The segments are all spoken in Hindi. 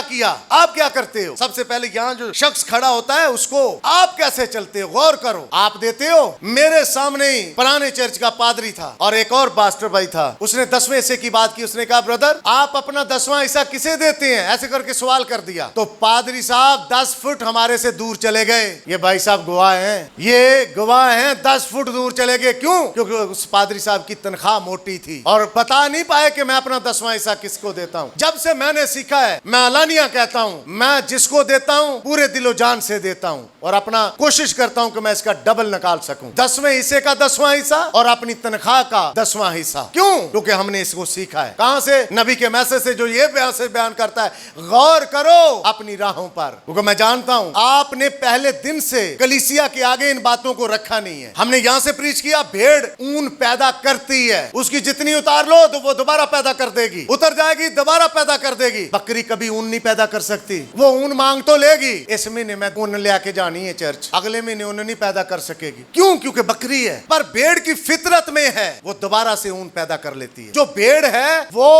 किया, आप क्या करते हो? सबसे पहले यहाँ जो शख्स खड़ा होता है उसको आप कैसे चलते हो गौर करो। आप देते हो। मेरे सामने ही पुराने चर्च का पादरी था और एक और पास्टर भाई था, उसने 10वें हिस्से की बात की। उसने कहा ब्रदर आप अपना 10वां हिस्सा किसे देते हैं? ऐसे करके सवाल कर दिया। तो पादरी साहब 10 फुट हमारे से दूर चले गए। ये भाई साहब गवाह हैं, ये गवाह हैं, 10 फुट दूर चले गए। क्यों? क्योंकि उस पादरी साहब की तनख्वाह मोटी थी और बता नहीं पाए कि मैं अपना 10वां हिस्सा किसको देता हूं। जब से मैंने सीखा है मैं अलानिया कहता हूं, मैं जिसको देता हूं पूरे दिलो जान से देता हूं और अपना कोशिश करता हूं कि मैं इसका डबल निकाल सकूं। 10वें हिस्से का 10वां हिस्सा और अपनी तनख्वाह का 10वां हिस्सा। क्यों? क्योंकि हमने इसको सीखा है। कहां से? नबी के मैसेज से, जो ये बयान करता है गौर करो अपनी राहों पर। क्योंकि मैं जानता हूं आपने पहले दिन से कलीसिया के आगे इन बातों को रखा नहीं है। हमने यहां से प्रीच किया भेड़ ऊन पैदा करती है, उसकी जितनी उतार लो तो वो दोबारा पैदा कर देगी, उतर जाएगी दोबारा पैदा कर देगी। बकरी कभी ऊन नहीं पैदा कर सकती, वो ऊन मांग तो लेगी। इस महीने में ऊन ले आके जानी है चर्च, अगले महीने ऊन नहीं पैदा कर सकेगी। क्यों? क्योंकि बकरी है। पर भेड़ की फितरत में है वो दोबारा से ऊन पैदा कर लेती है। जो भेड़ है वो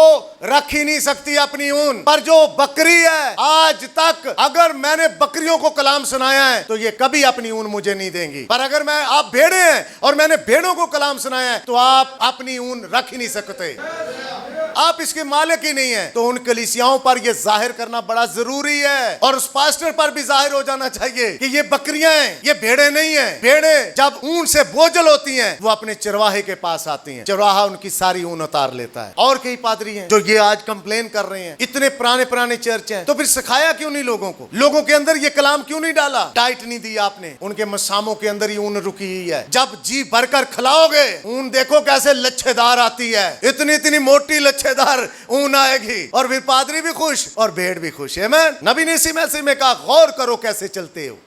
रख ही नहीं सकती अपनी ऊन, पर जो बकरी है आज तक अगर मैंने बकरियों को कलाम सुनाया है तो ये कभी अपनी ऊन मुझे नहीं देंगी। पर अगर मैं आप भेड़े हैं और मैंने भेड़ों को कलाम सुनाया है तो आप अपनी ऊन रख ही नहीं सकते, आप इसके मालिक ही नहीं है। तो उन कलीसियाओं पर यह जाहिर करना बड़ा जरूरी है और उस पास्टर पर भी जाहिर हो जाना चाहिए कि ये बकरियां हैं, ये भेड़े नहीं है। भेड़े जब ऊन से बोझल होती हैं वो अपने चरवाहे के पास आती हैं, चरवाहा उनकी सारी ऊन उतार लेता है। और कई पादरी हैं जो ये आज कंप्लेन कर रहे हैं, इतने पुराने पुराने चर्च हैं, तो फिर सिखाया क्यों नहीं लोगों को? लोगों के अंदर ये कलाम क्यों नहीं डाला? डाइट नहीं दी आपने। उनके मसामों के अंदर ही ऊन रुकी हुई है। जब जी भरकर खिलाओगे ऊन देखो कैसे लच्छेदार आती है, इतनी इतनी मोटी लच्छेदार ऊन आएगी और फिर पादरी भी खुश और भेड़ भी खुश है। मैं नबी ने इसी मैसेज में कहा गौर करो कैसे चलते हो।